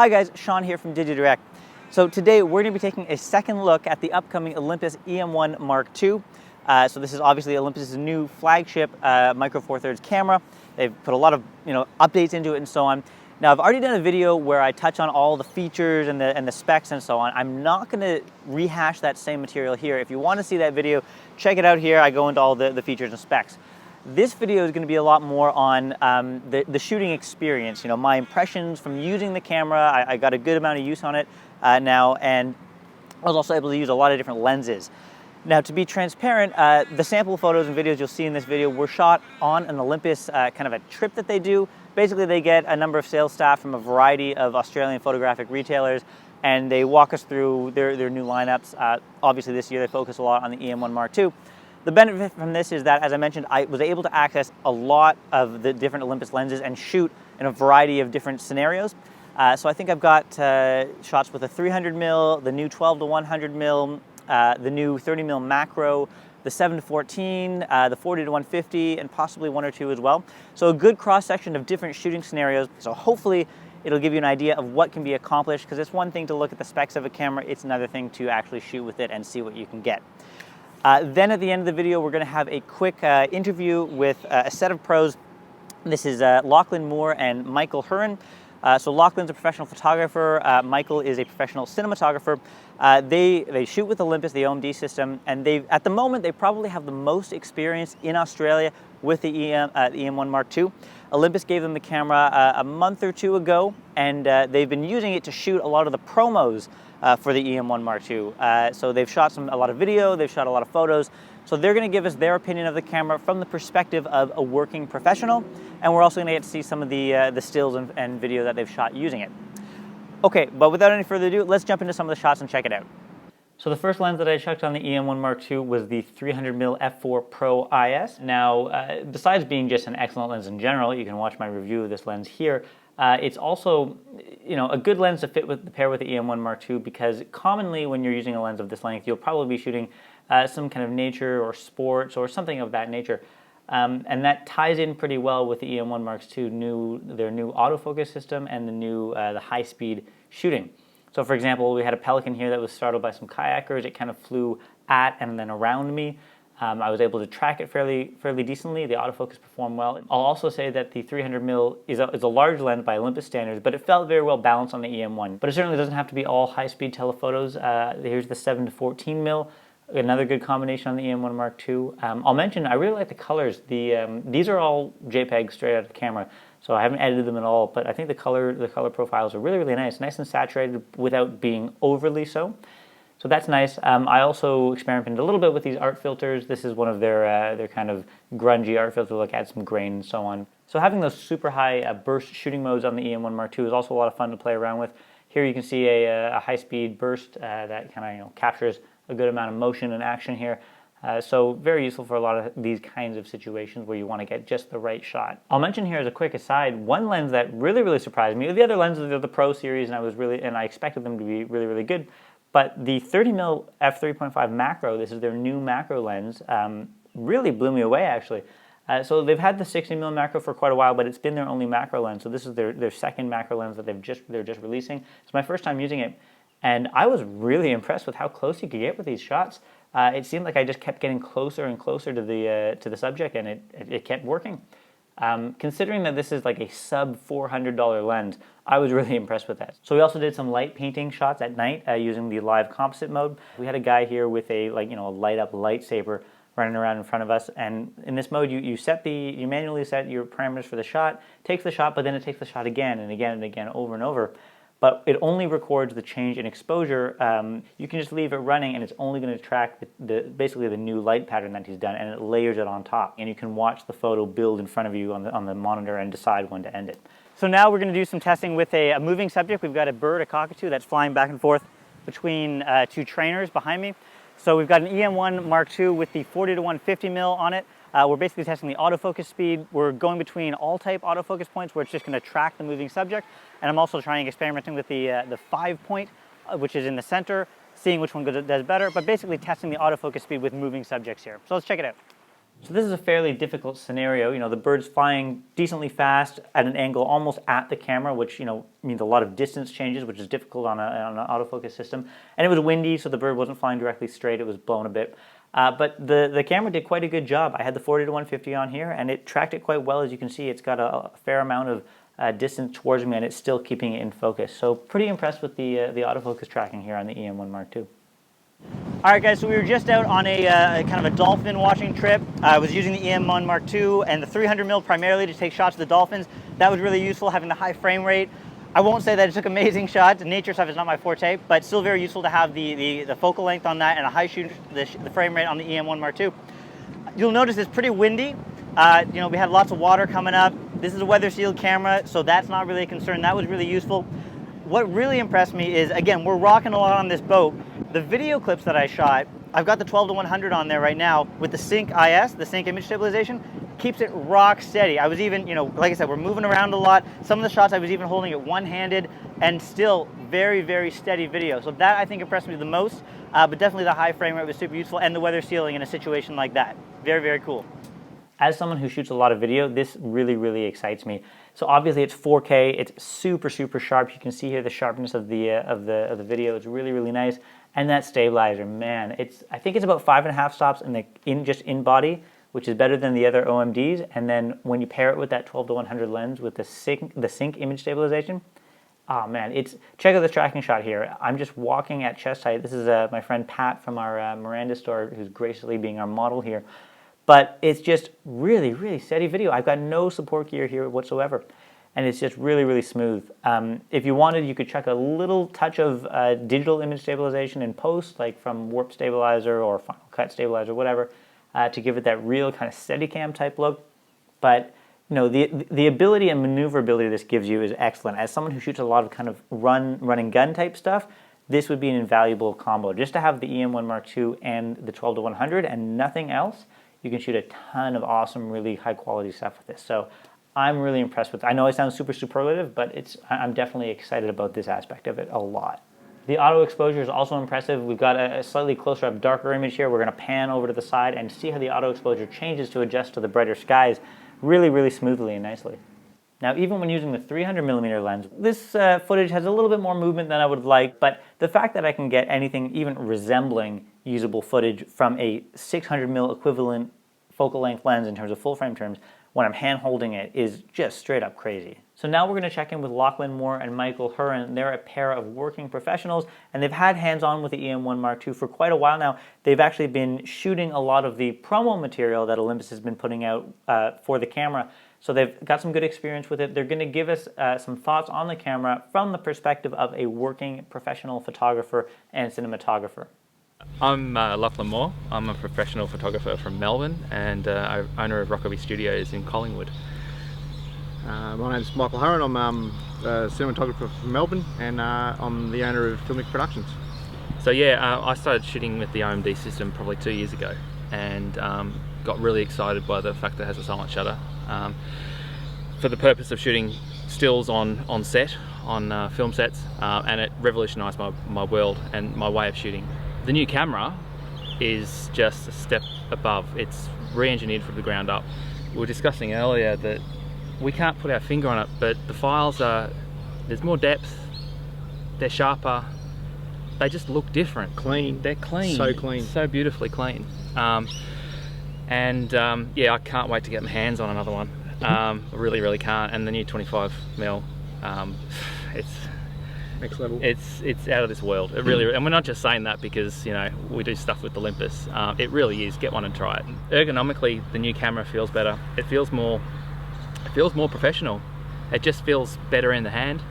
Hi guys, Sean here from DigiDirect. So today we're going to be taking a second look at the upcoming Olympus EM1 Mark II. So this is obviously Olympus's new flagship Micro Four Thirds camera. They've put a lot of updates into it and so on. Now I've already done a video where I touch on all the features and the specs and so on. I'm not going to rehash that same material here. If you want to see that video, check it out here. I go into all the features and specs. This video is going to be a lot more on the shooting experience, my impressions from using the camera. I got a good amount of use on it now, and I was also able to use a lot of different lenses. Now, to be transparent, the sample photos and videos you'll see in this video were shot on an Olympus kind of a trip that they do. Basically, they get a number of sales staff from a variety of Australian photographic retailers, and they walk us through their new lineups. Obviously, this year they focus a lot on the EM1 Mark II. The benefit from this is that, as I mentioned, I was able to access a lot of the different Olympus lenses and shoot in a variety of different scenarios. So I think I've got shots with the 300mm, the new 12 to 100mm, the new 30mm macro, the 7 to 14, the 40 to 150, and possibly one or two as well. So a good cross-section of different shooting scenarios. So hopefully it'll give you an idea of what can be accomplished, because it's one thing to look at the specs of a camera, it's another thing to actually shoot with it and see what you can get. Then at the end of the video, we're going to have a quick interview with a set of pros. This is Lachlan Moore and Michael Huron. So Lachlan's a professional photographer. Michael is a professional cinematographer. They shoot with Olympus, the OMD system, and at the moment they probably have the most experience in Australia with the EM1 Mark II. Olympus gave them the camera a month or two ago, and they've been using it to shoot a lot of the promos for the EM1 Mark II. So they've shot a lot of video, they've shot a lot of photos. So they're going to give us their opinion of the camera from the perspective of a working professional, and we're also going to get to see some of the stills and video that they've shot using it. Okay, but without any further ado, let's jump into some of the shots and check it out. So the first lens that I checked on the EM1 Mark II was the 300mm f4 Pro IS. Now, besides being just an excellent lens in general, you can watch my review of this lens here. It's also, a good lens to pair with the EM1 Mark II, because commonly when you're using a lens of this length, you'll probably be shooting some kind of nature or sports or something of that nature. And that ties in pretty well with the EM1 Mark II, their new autofocus system and the high-speed shooting. So for example, we had a Pelican here that was startled by some kayakers. It kind of flew at and then around me. I was able to track it fairly decently. The autofocus performed well. I'll also say that the 300mm is a large lens by Olympus standards, but it felt very well balanced on the EM1. But it certainly doesn't have to be all high-speed telephotos. Here's the 7 to 14mm, another good combination on the EM1 Mark II. I'll mention, I really like the colors. These are all JPEG straight out of the camera, so I haven't edited them at all, but I think the color profiles are really nice and saturated without being overly so. So that's nice. I also experimented a little bit with these art filters. This is one of their kind of grungy art filters, like add some grain and so on. So having those super high burst shooting modes on the EM1 Mark II is also a lot of fun to play around with. Here you can see a high-speed burst that kind of captures a good amount of motion and action here. So very useful for a lot of these kinds of situations where you want to get just the right shot. I'll mention here as a quick aside, one lens that really surprised me. The other lenses are the Pro series, and I expected them to be really good. But the 30mm f3.5 macro, this is their new macro lens, really blew me away actually. So they've had the 60mm macro for quite a while, but it's been their only macro lens. So this is their second macro lens that they're just releasing. It's my first time using it, and I was really impressed with how close you could get with these shots. It seemed like I just kept getting closer and closer to the subject, and it kept working. Considering that this is like a sub $400 lens, I was really impressed with that. So we also did some light painting shots at night using the live composite mode. We had a guy here with a light up lightsaber running around in front of us, and in this mode you manually set your parameters for the shot, takes the shot, but then it takes the shot again and again and again over and over. But it only records the change in exposure. You can just leave it running, and it's only going to track basically the new light pattern that he's done, and it layers it on top. And you can watch the photo build in front of you on the monitor and decide when to end it. So now we're going to do some testing with a moving subject. We've got a bird, a cockatoo, that's flying back and forth between two trainers behind me. So we've got an EM1 Mark II with the 40 to 150mm on it. We're basically testing the autofocus speed. We're going between all type autofocus points where it's just going to track the moving subject. And I'm also experimenting with the 5-point, which is in the center, seeing which one does better, but basically testing the autofocus speed with moving subjects here. So let's check it out. So this is a fairly difficult scenario. You know, the bird's flying decently fast at an angle almost at the camera, which, you know, means a lot of distance changes, which is difficult on an autofocus system. And it was windy, so the bird wasn't flying directly straight. It was blown a bit. But the camera did quite a good job. I had the 40 to 150 on here, and it tracked it quite well. As you can see, it's got a fair amount of distance towards me, and it's still keeping it in focus. So pretty impressed with the autofocus tracking here on the EM1 Mark II. All right, guys, so we were just out on a kind of a dolphin watching trip. I was using the EM1 Mark II and the 300mm primarily to take shots of the dolphins. That was really useful, having the high frame rate. I won't say that it took amazing shots. Nature stuff is not my forte, but still very useful to have the focal length on that and a high the frame rate on the EM1 Mark II. You'll notice it's pretty windy. You know, we had lots of water coming up. This is a weather sealed camera, so that's not really a concern. That was really useful. What really impressed me is, again, we're rocking a lot on this boat. The video clips that I shot, I've got the 12 to 100 on there right now with the Sync IS, the Sync image stabilization, keeps it rock steady. I was even, you know, like I said, we're moving around a lot. Some of the shots I was even holding it one-handed, and still very, very steady video. So that, I think, impressed me the most, but definitely the high frame rate was super useful, and the weather sealing in a situation like that. Very, very cool. As someone who shoots a lot of video, this really, really excites me. So obviously it's 4K, it's super, super sharp. You can see here the sharpness of the video. It's really, really nice. And that stabilizer, man, I think it's about 5.5 stops just in body, which is better than the other OMDs. And then when you pair it with that 12 to 100 lens with the Sync image stabilization, oh man, check out this tracking shot here. I'm just walking at chest height. This is my friend Pat from our Miranda store, who's graciously being our model here. But it's just really, really steady video. I've got no support gear here whatsoever. And it's just really, really smooth. If you wanted, you could check a little touch of digital image stabilization in post, like from Warp Stabilizer or Final Cut Stabilizer, whatever, to give it that real kind of Steadicam type look. But you know, the ability and maneuverability this gives you is excellent. As someone who shoots a lot of kind of run and gun type stuff, this would be an invaluable combo. Just to have the EM1 Mark II and the 12 to 100 and nothing else, you can shoot a ton of awesome, really high quality stuff with this. So I'm really impressed with it. I know I sound super superlative, but I'm definitely excited about this aspect of it a lot. The auto exposure is also impressive. We've got a slightly closer up, darker image here. We're gonna pan over to the side and see how the auto exposure changes to adjust to the brighter skies really, really smoothly and nicely. Now, even when using the 300mm lens, this footage has a little bit more movement than I would like, but the fact that I can get anything even resembling usable footage from a 600mm equivalent focal length lens in terms of full frame terms when I'm hand holding it is just straight up crazy. So now we're going to check in with Lachlan Moore and Michael Huron. They're a pair of working professionals, and they've had hands-on with the EM1 Mark II for quite a while now. They've actually been shooting a lot of the promo material that Olympus has been putting out for the camera. So they've got some good experience with it. They're going to give us some thoughts on the camera from the perspective of a working professional photographer and cinematographer. I'm Lachlan Moore. I'm a professional photographer from Melbourne and owner of Rockaby Studios in Collingwood. My name's Michael Huron. I'm a cinematographer from Melbourne, and I'm the owner of Filmic Productions. So yeah, I started shooting with the OMD system probably 2 years ago, and got really excited by the fact that it has a silent shutter for the purpose of shooting stills on set, on film sets, and it revolutionised my world and my way of shooting. The new camera is just a step above. It's re-engineered from the ground up. We were discussing earlier that we can't put our finger on it, but the files there's more depth, they're sharper, they just look different. Clean. They're clean. So clean. So beautifully clean. Yeah, I can't wait to get my hands on another one. I really, really can't. And the new 25mm, it's next level. It's out of this world. It really, and we're not just saying that because, you know, we do stuff with Olympus. It really is. Get one and try it. Ergonomically, the new camera feels better. It feels more professional. It just feels better in the hand.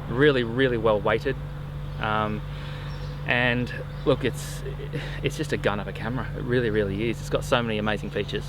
Really, really well weighted. And look, it's just a gun of a camera. It really, really is. It's got so many amazing features.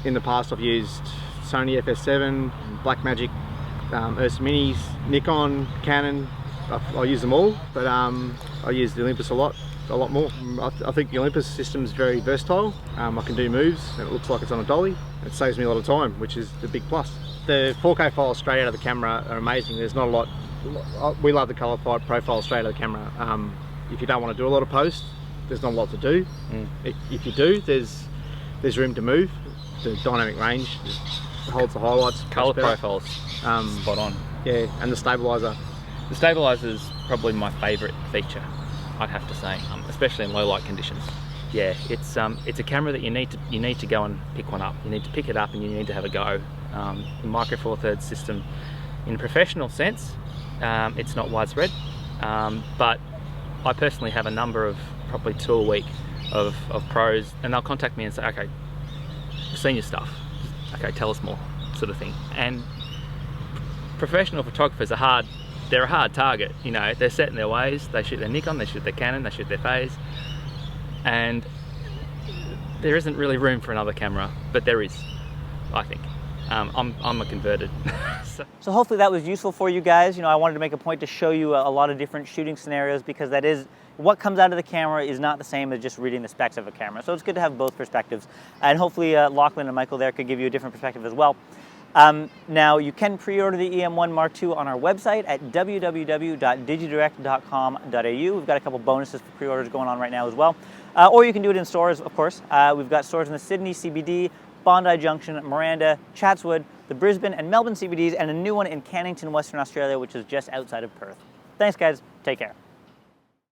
In the past, I've used Sony FS7, Blackmagic, Ursa Minis, Nikon, Canon. I use them all, but I use the Olympus a lot more. I think the Olympus system is very versatile. I can do moves, and it looks like it's on a dolly. It saves me a lot of time, which is the big plus. The 4K files straight out of the camera are amazing. There's not a lot. We love the colour profile straight out of the camera. If you don't want to do a lot of post, there's not a lot to do. If you do, there's there's room to move. The dynamic range just holds the highlights. much Color better. profiles, spot on. Yeah, and the stabilizer. The stabilizer is probably my favourite feature, I'd have to say, especially in low light conditions. Yeah, it's a camera that you need to go and pick one up. You need to pick it up and you need to have a go. The Micro Four Thirds system, in a professional sense, it's not widespread, but I personally have a number of probably 2 a week of pros, and they'll contact me and say, okay, we've seen your stuff, okay, tell us more, sort of thing. And professional photographers they're a hard target, you know, they're set in their ways, they shoot their Nikon, they shoot their Canon, they shoot their Phase, and there isn't really room for another camera, but there is, I think. I'm a converted. So hopefully that was useful for you guys. You know, I wanted to make a point to show you a lot of different shooting scenarios, because that is what comes out of the camera is not the same as just reading the specs of a camera. So it's good to have both perspectives. And hopefully Lachlan and Michael there could give you a different perspective as well. Now you can pre-order the EM1 Mark II on our website at www.digidirect.com.au. We've got a couple bonuses for pre-orders going on right now as well. Or you can do it in stores, of course. We've got stores in the Sydney CBD, Bondi Junction, Miranda, Chatswood, the Brisbane and Melbourne CBDs, and a new one in Cannington, Western Australia, which is just outside of Perth. Thanks guys, take care.